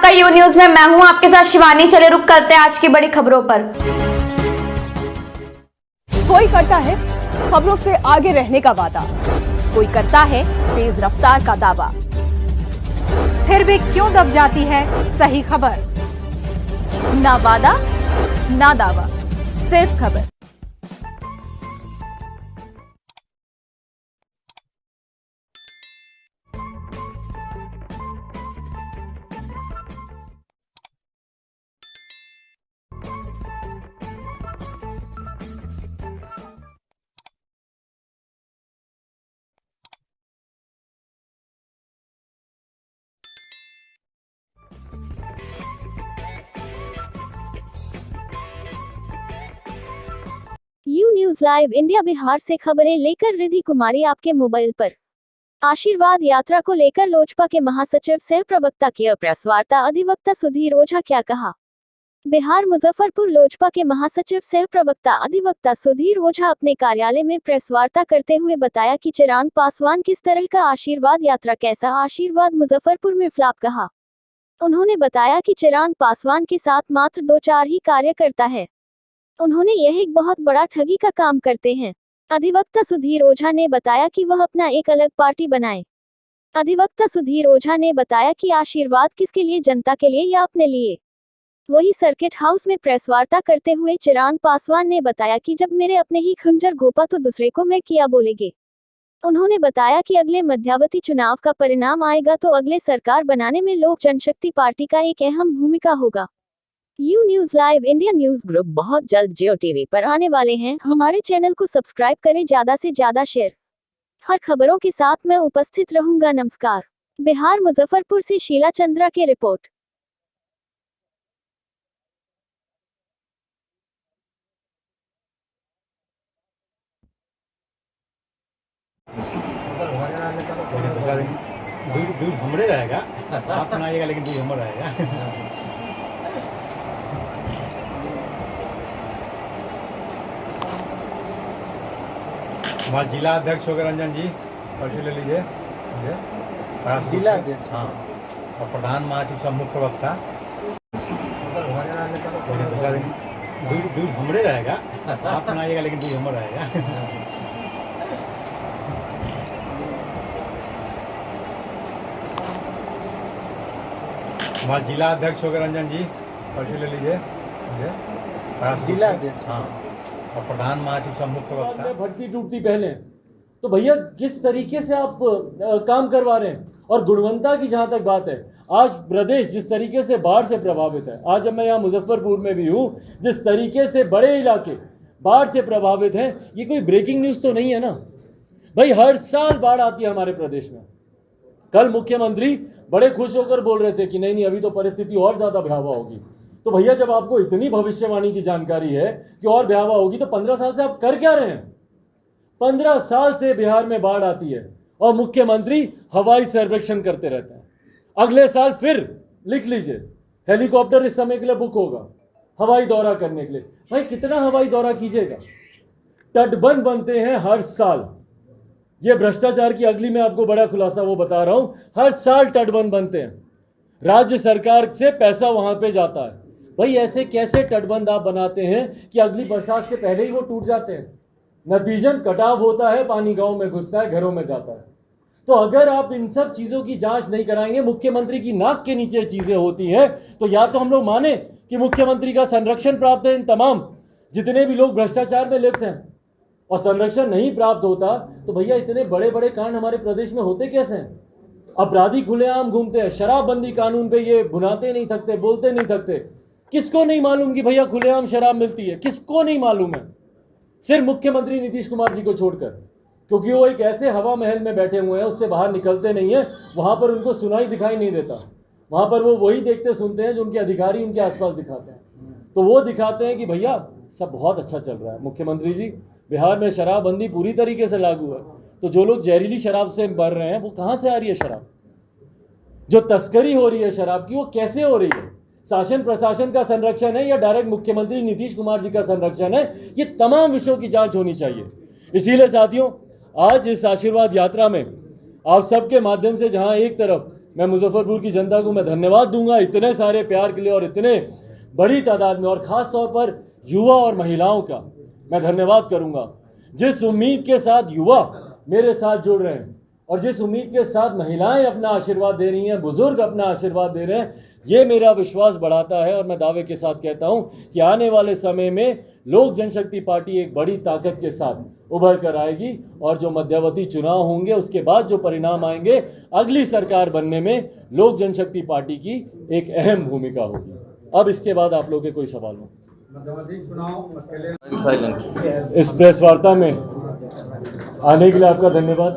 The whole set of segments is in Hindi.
नमस्कार, यू न्यूज में मैं हूं आपके साथ शिवानी। चले रुक करते हैं आज की बड़ी खबरों पर। कोई करता है खबरों से आगे रहने का वादा, कोई करता है तेज रफ्तार का दावा, फिर भी क्यों दब जाती है सही खबर। ना वादा ना दावा, सिर्फ खबर। You news live India Bihar से खबरें लेकर रिद्धि कुमारी आपके मोबाइल पर। आशीर्वाद यात्रा को लेकर लोजपा के महासचिव सह प्रवक्ता की प्रेस वार्ता। अधिवक्ता सुधीर ओझा क्या कहा। बिहार मुजफ्फरपुर लोजपा के महासचिव सह प्रवक्ता अधिवक्ता सुधीर ओझा अपने कार्यालय में प्रेस वार्ता करते हुए बताया कि चिराग पासवान किस तरह का आशीर्वाद यात्रा कैसा आशीर्वाद मुजफ्फरपुर में फ्लॉप कहा। उन्होंने बताया कि चिराग पासवान के साथ मात्र 2-4 ही कार्यकर्ता है। उन्होंने यह एक बहुत बड़ा ठगी का काम करते हैं। अधिवक्ता सुधीर ओझा ने बताया कि वह अपना एक अलग पार्टी बनाए। अधिवक्ता सुधीर ओझा ने बताया कि आशीर्वाद किसके लिए, जनता के लिए या अपने लिए। वही सर्किट हाउस में प्रेस वार्ता करते हुए चिराग पासवान ने बताया कि जब मेरे अपने ही खंजर घोपा तो दूसरे को मैं क्या बोलेंगे। उन्होंने बताया कि अगले मध्यावधि चुनाव का परिणाम आएगा तो अगले सरकार बनाने में लोक जनशक्ति पार्टी का एक अहम भूमिका होगा। You news live India news group बहुत जल्द जियो टीवी पर आने वाले हैं। हमारे चैनल को सब्सक्राइब करें, ज्यादा से ज्यादा शेयर। हर खबरों के साथ मैं उपस्थित रहूंगा। नमस्कार। बिहार मुजफ्फरपुर से शीला चंद्रा की रिपोर्ट। दूध हमरे रहेगा, आप बनाइएगा लेकिन दूध हमर रहेगा। हमारे जिला अध्यक्ष होकर रंजन जी पर्ची ले लीजिए। जिला अध्यक्ष, हाँ, और प्रधान महासचिव सब मुख्य प्रवक्ता। दूध हमरे रहेगा, आप बनाइएगा लेकिन दूध हमर रहेगा। हमारे जिला अध्यक्ष होकर रंजन जी पर्ची ले लीजिए। जिला अध्यक्ष, हाँ, और प्रधान महासचिव सब मुख्य प्रवक्ता। भट्टी टूटती पहले तो भैया किस तरीके से आप काम करवा रहे हैं। और गुणवत्ता की जहाँ तक बात है, आज प्रदेश जिस तरीके से बाढ़ से प्रभावित है, आज जब मैं यहाँ मुजफ्फरपुर में भी हूँ, जिस तरीके से बड़े इलाके बाढ़ से प्रभावित हैं, ये कोई ब्रेकिंग न्यूज़ तो नहीं है ना भाई। हर साल बाढ़ आती है हमारे प्रदेश में। कल मुख्यमंत्री बड़े खुश होकर बोल रहे थे कि नहीं अभी तो परिस्थिति और ज़्यादा भयावह होगी। तो भैया जब आपको इतनी भविष्यवाणी की जानकारी है कि और भयावह होगी, तो 15 साल से आप कर क्या रहे हैं। 15 साल से बिहार में बाढ़ आती है और मुख्यमंत्री हवाई सर्वेक्षण करते रहते हैं। अगले साल फिर लिख लीजिए, हेलीकॉप्टर इस समय के लिए बुक होगा हवाई दौरा करने के लिए। भाई कितना हवाई दौरा कीजिएगा। तटबंध बनते हैं हर साल। ये भ्रष्टाचार की अगली मैं आपको बड़ा खुलासा वो बता रहा हूँ। हर साल तटबंध बनते हैं, राज्य सरकार से पैसा वहाँ पे जाता है। भाई ऐसे कैसे तटबंध आप बनाते हैं कि अगली बरसात से पहले ही वो टूट जाते हैं। नतीजन कटाव होता है, पानी गांव में घुसता है, घरों में जाता है। तो अगर आप इन सब चीज़ों की जांच नहीं कराएंगे, मुख्यमंत्री की नाक के नीचे चीज़ें होती हैं, तो या तो हम लोग माने कि मुख्यमंत्री का संरक्षण प्राप्त है इन तमाम जितने भी लोग भ्रष्टाचार में लिप्त हैं, और संरक्षण नहीं प्राप्त होता तो भैया इतने बड़े बड़े कांड हमारे प्रदेश में होते कैसे हैं। अपराधी खुलेआम घूमते हैं, शराबबंदी कानून पे ये भुनाते नहीं थकते, बोलते नहीं थकते। किसको नहीं मालूम कि भैया खुलेआम शराब मिलती है, किसको नहीं मालूम है। सिर्फ मुख्यमंत्री नीतीश कुमार जी को छोड़कर, क्योंकि वो एक ऐसे हवा महल में बैठे हुए हैं, उससे बाहर निकलते नहीं हैं। वहाँ पर उनको सुनाई दिखाई नहीं देता, वहाँ पर वो वही देखते सुनते हैं जो उनके अधिकारी उनके आसपास दिखाते हैं। तो वो दिखाते हैं कि भैया सब बहुत अच्छा चल रहा है। मुख्यमंत्री जी, बिहार में शराबबंदी पूरी तरीके से लागू है, तो जो लोग जहरीली शराब से मर रहे हैं वो कहाँ से आ रही है शराब। जो तस्करी हो रही है शराब की वो कैसे हो रही है। शासन प्रशासन का संरक्षण है या डायरेक्ट मुख्यमंत्री नीतीश कुमार जी का संरक्षण है, ये तमाम विषयों की जांच होनी चाहिए। इसीलिए साथियों, आज इस आशीर्वाद यात्रा में आप सबके माध्यम से, जहां एक तरफ मैं मुजफ्फरपुर की जनता को मैं धन्यवाद दूंगा इतने सारे प्यार के लिए और इतने बड़ी तादाद में, और ख़ास तौर पर युवा और महिलाओं का मैं धन्यवाद करूंगा। जिस उम्मीद के साथ युवा मेरे साथ जुड़ रहे हैं और जिस उम्मीद के साथ महिलाएं अपना आशीर्वाद दे रही हैं, बुजुर्ग अपना आशीर्वाद दे रहे हैं, ये मेरा विश्वास बढ़ाता है। और मैं दावे के साथ कहता हूं कि आने वाले समय में लोक जनशक्ति पार्टी एक बड़ी ताकत के साथ उभर कर आएगी और जो मध्यावधि चुनाव होंगे उसके बाद जो परिणाम आएंगे, अगली सरकार बनने में लोक जनशक्ति पार्टी की एक अहम भूमिका होगी। अब इसके बाद आप लोग के कोई सवाल हो? इस प्रेस वार्ता में आने के लिए आपका धन्यवाद।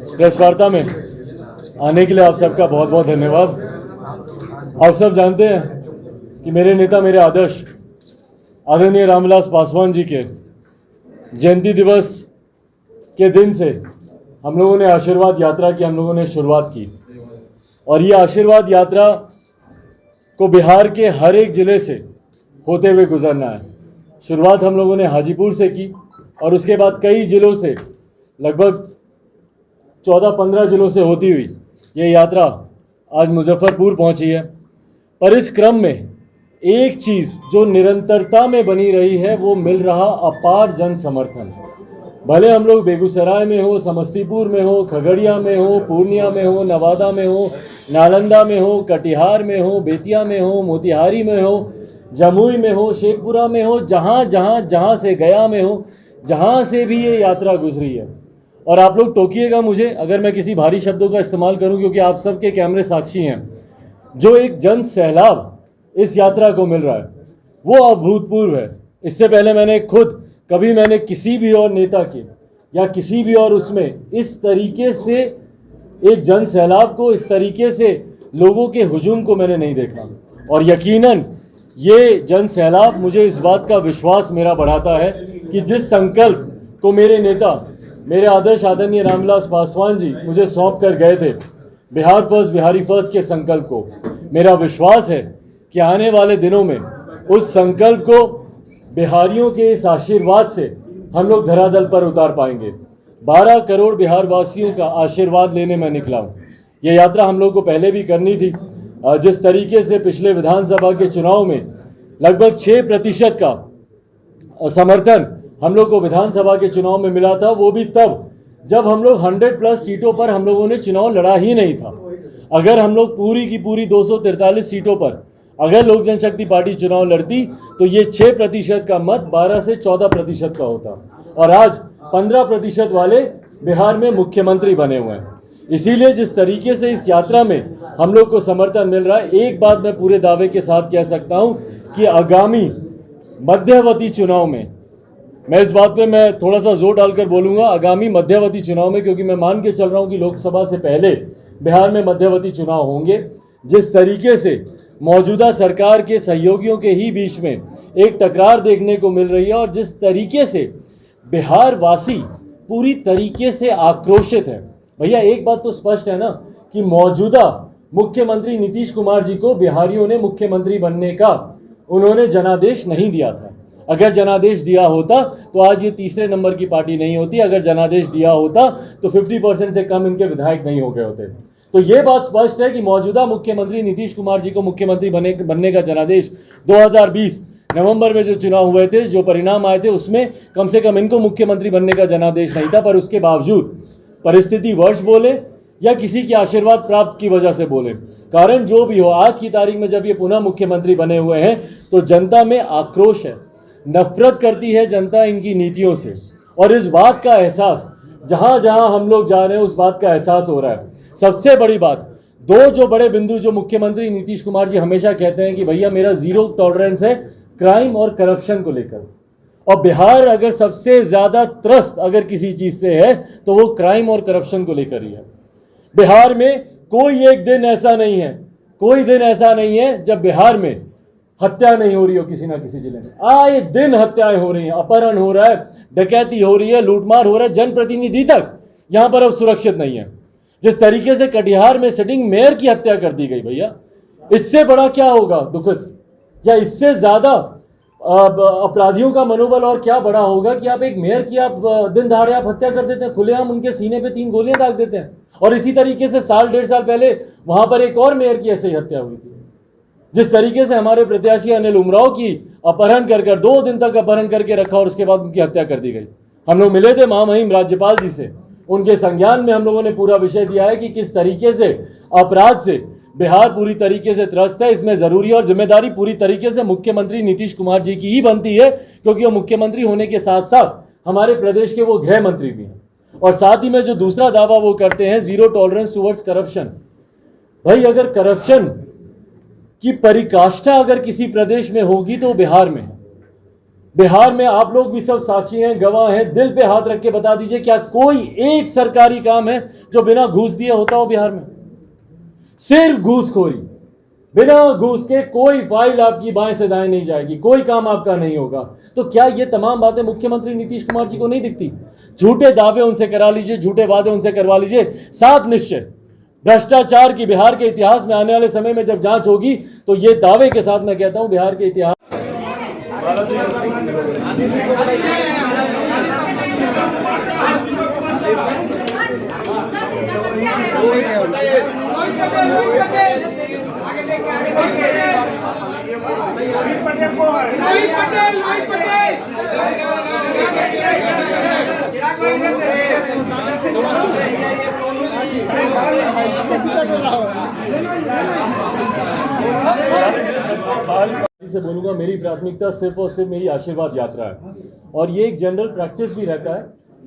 इस प्रेस वार्ता में आने के लिए आप सबका बहुत बहुत धन्यवाद। आप सब जानते हैं कि मेरे नेता, मेरे आदर्श आदरणीय रामविलास पासवान जी के जयंती दिवस के दिन से हम लोगों ने आशीर्वाद यात्रा की, हम लोगों ने शुरुआत की। और ये आशीर्वाद यात्रा को बिहार के हर एक ज़िले से होते हुए गुजरना है। शुरुआत हम लोगों ने हाजीपुर से की और उसके बाद कई ज़िलों से, लगभग 14-15 ज़िलों से होती हुई ये यात्रा आज मुजफ्फरपुर पहुंची है। पर इस क्रम में एक चीज़ जो निरंतरता में बनी रही है, वो मिल रहा अपार जन समर्थन। भले हम लोग बेगूसराय में हो, समस्तीपुर में हो, खगड़िया में हो, पूर्णिया में हो, नवादा में हो, नालंदा में हो, कटिहार में हो, बेतिया में हो, मोतिहारी में हो, जमुई में हो, शेखपुरा में हो, जहाँ से गया में हो, जहाँ से भी ये यात्रा गुजरी है। और आप लोग टोकिएगा मुझे अगर मैं किसी भारी शब्दों का इस्तेमाल करूं, क्योंकि आप सबके कैमरे साक्षी हैं। जो एक जन सैलाब इस यात्रा को मिल रहा है वो अभूतपूर्व है। इससे पहले मैंने किसी भी और नेता के या किसी भी और उसमें इस तरीके से एक जन सैलाब को, इस तरीके से लोगों के हुजूम को मैंने नहीं देखा। और यकीनन ये जन सैलाब मुझे इस बात का विश्वास मेरा बढ़ाता है कि जिस संकल्प को मेरे नेता, मेरे आदर्श आदरणीय रामविलास पासवान जी मुझे सौंप कर गए थे, बिहार फर्स्ट बिहारी फर्स्ट के संकल्प को, मेरा विश्वास है कि आने वाले दिनों में उस संकल्प को बिहारियों के इस आशीर्वाद से हम लोग धरातल पर उतार पाएंगे। 12 करोड़ बिहार वासियों का आशीर्वाद लेने में निकला हूँ। ये यात्रा हम लोग को पहले भी करनी थी। जिस तरीके से पिछले विधानसभा के चुनाव में लगभग 6% का समर्थन हम लोग को विधानसभा के चुनाव में मिला था, वो भी तब जब हम लोग 100+ सीटों पर हम लोगों ने चुनाव लड़ा ही नहीं था। अगर हम लोग पूरी की पूरी 243 सीटों पर अगर लोक जनशक्ति पार्टी चुनाव लड़ती तो ये 6% का मत 12 से 14% का होता, और आज 15% वाले बिहार में मुख्यमंत्री बने हुए हैं। इसीलिए जिस तरीके से इस यात्रा में हम लोग को समर्थन मिल रहा है, एक बात मैं पूरे दावे के साथ कह सकता हूं कि आगामी मध्यावधि चुनाव में, मैं इस बात पे मैं थोड़ा सा जोर डालकर बोलूँगा, आगामी मध्यावधि चुनाव में, क्योंकि मैं मान के चल रहा हूँ कि लोकसभा से पहले बिहार में मध्यावधि चुनाव होंगे। जिस तरीके से मौजूदा सरकार के सहयोगियों के ही बीच में एक टकरार देखने को मिल रही है और जिस तरीके से बिहार वासी पूरी तरीके से आक्रोशित है, भैया एक बात तो स्पष्ट है ना कि मौजूदा मुख्यमंत्री नीतीश कुमार जी को बिहारियों ने मुख्यमंत्री बनने का उन्होंने जनादेश नहीं दिया था। अगर जनादेश दिया होता तो आज ये तीसरे नंबर की पार्टी नहीं होती। अगर जनादेश दिया होता तो 50% से कम इनके विधायक नहीं हो गए होते। तो ये बात स्पष्ट है कि मौजूदा मुख्यमंत्री नीतीश कुमार जी को मुख्यमंत्री बनने का जनादेश 2020 नवंबर में जो चुनाव हुए थे, जो परिणाम आए थे, उसमें कम से कम इनको मुख्यमंत्री बनने का जनादेश नहीं था। पर उसके बावजूद परिस्थिति वर्ष बोले या किसी के आशीर्वाद प्राप्त की वजह से बोले, कारण जो भी हो, आज की तारीख में जब ये पुनः मुख्यमंत्री बने हुए हैं तो जनता में आक्रोश है, नफरत करती है जनता इनकी नीतियों से। और इस बात का एहसास जहाँ जहाँ हम लोग जा रहे हैं उस बात का एहसास हो रहा है। सबसे बड़ी बात, दो जो बड़े बिंदु जो मुख्यमंत्री नीतीश कुमार जी हमेशा कहते हैं कि भैया मेरा जीरो टॉलरेंस है क्राइम और करप्शन को लेकर, और बिहार अगर सबसे ज़्यादा त्रस्त अगर किसी चीज़ से है तो वो क्राइम और करप्शन को लेकर ही है। बिहार में कोई एक दिन ऐसा नहीं है, कोई दिन ऐसा नहीं है जब बिहार में हत्या नहीं हो रही हो किसी ना किसी जिले में। आए दिन हत्याएं हो रही हैं, अपहरण हो रहा है, डकैती हो रही है, लूटमार हो रहा है, जनप्रतिनिधि तक यहाँ पर अब सुरक्षित नहीं है। जिस तरीके से कटिहार में सिटिंग मेयर की हत्या कर दी गई, भैया इससे बड़ा क्या होगा दुखद, या इससे ज़्यादा अपराधियों का मनोबल और क्या बड़ा होगा कि आप एक मेयर की आप दिन दहाड़े आप हत्या कर देते हैं, खुलेआम उनके सीने पे 3 गोलियां दाग देते हैं। और इसी तरीके से साल 1.5 साल पहले वहां पर एक और मेयर की ऐसे ही हत्या हुई थी। जिस तरीके से हमारे प्रत्याशी अनिल उमराव की अपहरण कर 2 दिन तक अपहरण करके रखा और उसके बाद उनकी हत्या कर दी गई। हम लोग मिले थे महामहिम राज्यपाल जी से, उनके संज्ञान में हम लोगों ने पूरा विषय दिया है कि किस तरीके से अपराध से बिहार पूरी तरीके से त्रस्त है। इसमें जरूरी और जिम्मेदारी पूरी तरीके से मुख्यमंत्री नीतीश कुमार जी की ही बनती है, क्योंकि वो मुख्यमंत्री होने के साथ साथ हमारे प्रदेश के वो गृह मंत्री भी हैं। और साथ ही में जो दूसरा दावा वो करते हैं, जीरो टॉलरेंस टुवर्ड्स करप्शन। भाई अगर करप्शन की पराकाष्ठा अगर किसी प्रदेश में होगी तो बिहार में है। बिहार में आप लोग भी सब साक्षी हैं, गवाह हैं, दिल पे हाथ रख के बता दीजिए क्या कोई एक सरकारी काम है जो बिना घूस दिए होता हो बिहार में? सिर्फ घूसखोरी, बिना घूस के कोई फाइल आपकी बाएं से दाएं नहीं जाएगी, कोई काम आपका नहीं होगा। तो क्या ये तमाम बातें मुख्यमंत्री नीतीश कुमार जी को नहीं दिखती? झूठे दावे उनसे करा लीजिए, झूठे वादे उनसे करवा लीजिए। सात निश्चय भ्रष्टाचार की बिहार के इतिहास में आने वाले समय में जब जांच होगी तो ये दावे के साथ मैं कहता हूं बिहार के इतिहास से बोलूंगा, मेरी प्राथमिकता सिर्फ और सिर्फ मेरी आशीर्वाद यात्रा है। और ये एक जनरल प्रैक्टिस भी रहता है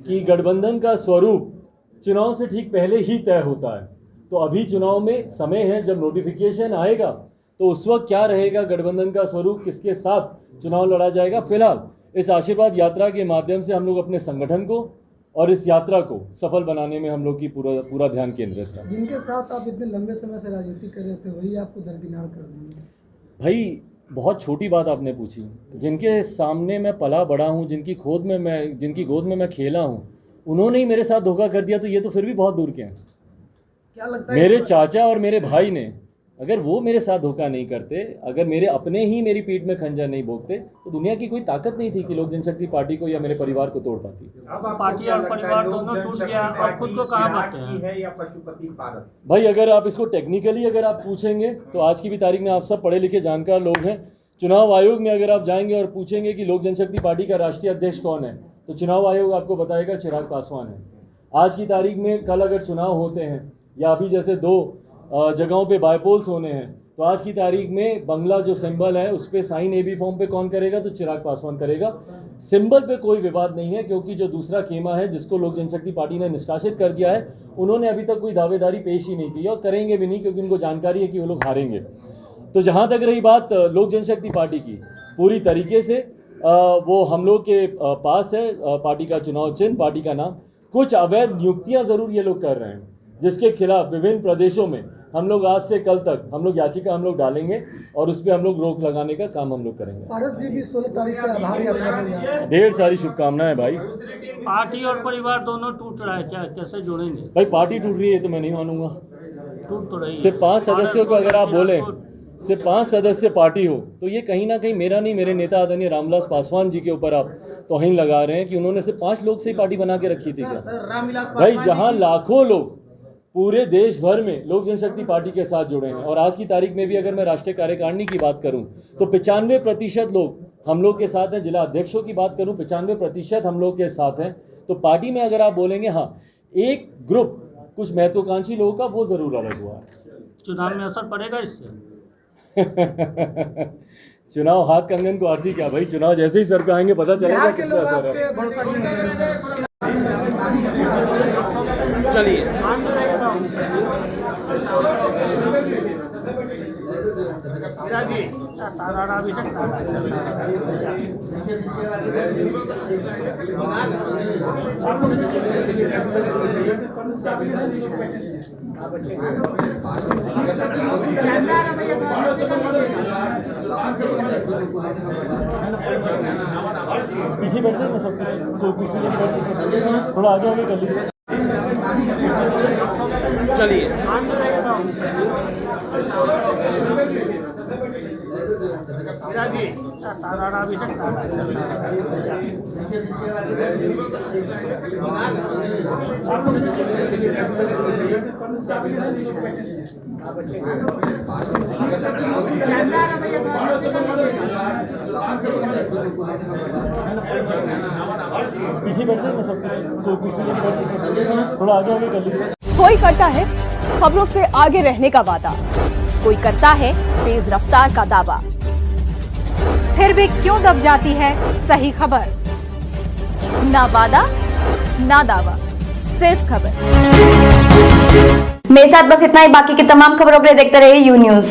कि गठबंधन का स्वरूप चुनाव से ठीक पहले ही तय होता है। तो अभी चुनाव में समय है, जब नोटिफिकेशन आएगा तो उस वक्त क्या रहेगा गठबंधन का स्वरूप, किसके साथ चुनाव लड़ा जाएगा। फिलहाल इस आशीर्वाद यात्रा के माध्यम से हम लोग अपने संगठन को और इस यात्रा को सफल बनाने में हम लोग की पूरा ध्यान केंद्रित है। जिनके साथ आप इतने लंबे समय से राजनीति कर रहे थे वही आपको दरकिनार कर दिए। भाई बहुत छोटी बात आपने पूछी। जिनके सामने मैं पला बड़ा हूँ, जिनकी गोद में मैं खेला हूँ, उन्होंने ही मेरे साथ धोखा कर दिया, तो ये तो फिर भी बहुत दूर के हैं। क्या लगता है मेरे चाचा और मेरे भाई ने अगर वो मेरे साथ धोखा नहीं करते, अगर मेरे अपने ही मेरी पीठ में खंजर नहीं भोंकते, तो दुनिया की कोई ताकत नहीं थी कि लोक जनशक्ति पार्टी को या मेरे परिवार को तोड़ पाती। पार्टी और परिवार दोनों टूट गया और खुद को कहाँ पाते हैं या पशुपति पारस? भाई अगर आप इसको टेक्निकली अगर आप पूछेंगे तो आज की भी तारीख में आप सब पढ़े लिखे जानकार लोग हैं। चुनाव आयोग में अगर आप जाएंगे और पूछेंगे कि लोक जनशक्ति पार्टी का राष्ट्रीय अध्यक्ष कौन है, तो चुनाव आयोग आपको बताएगा चिराग पासवान है। आज की तारीख में कल अगर चुनाव होते हैं या अभी जैसे 2 जगहों पे बायपोल्स होने हैं, तो आज की तारीख में बंगला जो सिंबल है उस पर साइन AB फॉर्म पे कौन करेगा, तो चिराग पासवान करेगा। सिंबल पे कोई विवाद नहीं है, क्योंकि जो दूसरा खेमा है जिसको लोक जनशक्ति पार्टी ने निष्कासित कर दिया है, उन्होंने अभी तक कोई दावेदारी पेश ही नहीं की और करेंगे भी नहीं, क्योंकि उनको जानकारी है कि वो लोग हारेंगे। तो जहाँ तक रही बात लोक जनशक्ति पार्टी की, पूरी तरीके से वो हम लोग के पास है पार्टी का चुनाव चिन्ह, पार्टी का नाम। कुछ अवैध नियुक्तियाँ ज़रूर ये लोग कर रहे हैं, जिसके खिलाफ विभिन्न प्रदेशों में हम लोग आज से कल तक हम लोग याचिका हम लोग डालेंगे और उस पर हम लोग रोक लगाने का काम हम लोग करेंगे। पारस जी भी 16 तारीख से आभार यात्रा करेंगे। ढेर सारी शुभकामनाएं भाई। पार्टी और परिवार दोनों टूट रहा है, क्या कैसे जोड़ेंगे? भाई पार्टी टूट रही है तो मैं नहीं मानूंगा। टूट तो रही है। सिर्फ 5 सदस्यों को अगर आप बोलें, सिर्फ 5 सदस्य पार्टी हो, तो ये कहीं ना कहीं मेरा नहीं, मेरे नेता आदरणीय रामविलास पासवान जी के ऊपर आप तौहीन लगा रहे हैं कि उन्होंने सिर्फ 5 लोग से ही पार्टी बना के रखी थी क्या? भाई जहां लाखों लोग पूरे देश भर में लोक जनशक्ति पार्टी के साथ जुड़े हैं, और आज की तारीख में भी अगर मैं राष्ट्रीय कार्यकारिणी की बात करूं तो 95% लोग हम लोग के साथ हैं। जिला अध्यक्षों की बात करूं 95% हम लोग के साथ हैं। तो पार्टी में अगर आप बोलेंगे हाँ एक ग्रुप कुछ महत्वाकांक्षी लोगों का वो जरूर अलग हुआ है। चुनाव में असर पड़ेगा इससे? चुनाव हाथ कंगन को आरसी क्या भाई, चुनाव जैसे ही सर पे आएंगे पता चलेगा किस पे असर है। चलिए पीछे बैठ जाए, मैं सब कुछ पीछे थोड़ा आगे आगे कर लीजिए। चलिए तारा भी सकता पीछे बैठ जाए ना सब कुछ, कोई पीछे नहीं बैठ सकता, थोड़ा आगे आगे कर लीजिए। कोई करता है खबरों से आगे रहने का वादा, कोई करता है तेज रफ्तार का दावा, फिर भी क्यों दब जाती है सही खबर? ना वादा ना दावा, सिर्फ खबर। मेरे साथ बस इतना ही। बाकी की तमाम खबरों के लिए देखते रहिए यू न्यूज।